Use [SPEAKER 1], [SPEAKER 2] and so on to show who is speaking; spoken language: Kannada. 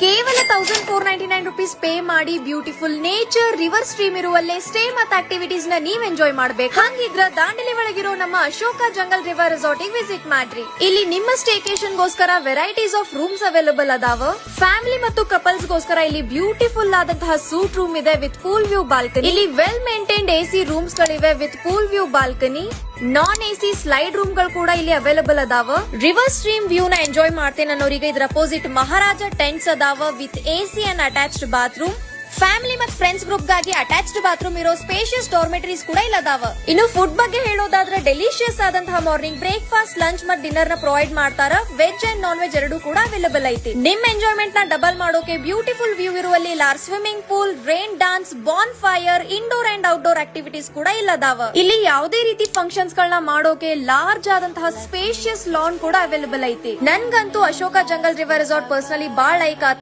[SPEAKER 1] ಕೇವಲ 1499 ರೂಪೀಸ್ ಪೇ ಮಾಡಿ ಬ್ಯೂಟಿಫುಲ್ ನೇಚರ್ ರಿವರ್ ಸ್ಟ್ರೀಮ್ ಇರುವಲ್ಲೇ ಸ್ಟೇ ಮತ್ತು ಆಕ್ಟಿವಿಟೀಸ್ ನ ನೀವ್ ಎಂಜಾಯ್ ಮಾಡಬೇಕು. ಹಂಗಿದ್ರ ದಾಂಡೇಲಿ ಒಳಗಿರೋ ನಮ್ಮ Ashoka jungle river resort visit ಮಾಡ್ರಿ. ಇಲ್ಲಿ ನಿಮ್ಮ ಸ್ಟೇಕೇಶನ್ ಗೋಸ್ಕರ ವೆರೈಟೀಸ್ ಆಫ್ ರೂಮ್ಸ್ ಅವೈಲೇಬಲ್ ಅದಾವ. ಫ್ಯಾಮಿಲಿ ಮತ್ತು ಕಪಲ್ಸ್ ಗೋಸ್ಕರ ಇಲ್ಲಿ ಬ್ಯೂಟಿಫುಲ್ ಆದಂತಹ ಸೂಟ್ ರೂಮ್ ಇದೆ ವಿತ್ ಪೂಲ್ ವ್ಯೂ ಬಾಲ್ಕನಿ. ಇಲ್ಲಿ ವೆಲ್ ಮೇಂಟೈನ್ಡ್ ಎಸಿ ರೂಮ್ಸ್ ಗಳಿವೆ with pool view balcony. Non AC slide room ಗಳು ಕೂಡ ಇಲ್ಲಿ ಅವೈಲೇಬಲ್ ಅದಾವ. ರಿವರ್ ಸ್ಟ್ರೀಮ್ ವ್ಯೂ ನ ಎಂಜಾಯ್ ಮಾಡ್ತೇನೆ ಅನ್ನೋರಿಗೆ ಇದ್ರ ಅಪೋಸಿಟ್ ಮಹಾರಾಜ ಟೆಂಟ್ಸ್ ಅದಾವ with AC and attached bathroom. Family ಮತ್ತು ಫ್ರೆಂಡ್ಸ್ ಗ್ರೂಪ್ ಗಾಗಿ ಅಟ್ಯಾಚ್ಡ್ ಬಾತ್ರೂಮ್ ಇರೋ ಸ್ಪೇಷಿಯಸ್ ಡಾರ್ಮೆಟರೀಸ್ ಕೂಡ ಇಲ್ಲ ಅದಾವ. ಇನ್ನು ಫುಡ್ ಬಗ್ಗೆ ಹೇಳೋದಾದ್ರೆ ಡೆಲಿಷಿಯಸ್ ಆದಂತಹ ಮಾರ್ನಿಂಗ್ ಬ್ರೇಕ್ಫಾಸ್ಟ್, ಲಂಚ್ ಮತ್ತು ಡಿನ್ನರ್ ನ ಪ್ರೊವೈಡ್ ಮಾಡ್ತಾರ. ವೆಜ್ ಅಂಡ್ ನಾನ್ ವೆಜ್ ಎರಡೂ ಕೂಡ ಅವೈಲೇಬಲ್ ಐತಿ. ನಿಮ್ ಎಂಜಾಯ್ಮೆಂಟ್ ನ ಡಬಲ್ ಮಾಡೋಕೆ ಬ್ಯೂಟಿಫುಲ್ ವ್ಯೂ ಇರುವಲ್ಲಿ large swimming pool, rain dance, bonfire, indoor and outdoor activities ಕೂಡ ಇಲ್ಲ ಅದಾವ. ಇಲ್ಲಿ ಯಾವುದೇ ರೀತಿ ಫಂಕ್ಷನ್ಸ್ ಗಳನ್ನ ಮಾಡೋಕೆ ಲಾರ್ಜ್ ಆದಂತಹ ಸ್ಪೇಷಿಯಸ್ ಲಾನ್ ಕೂಡ ಅವೈಲೇಬಲ್ ಐತಿ. ನನ್ಗಂತೂ Ashoka jungle river resort personally ಬಾಳ ಲೈಕ್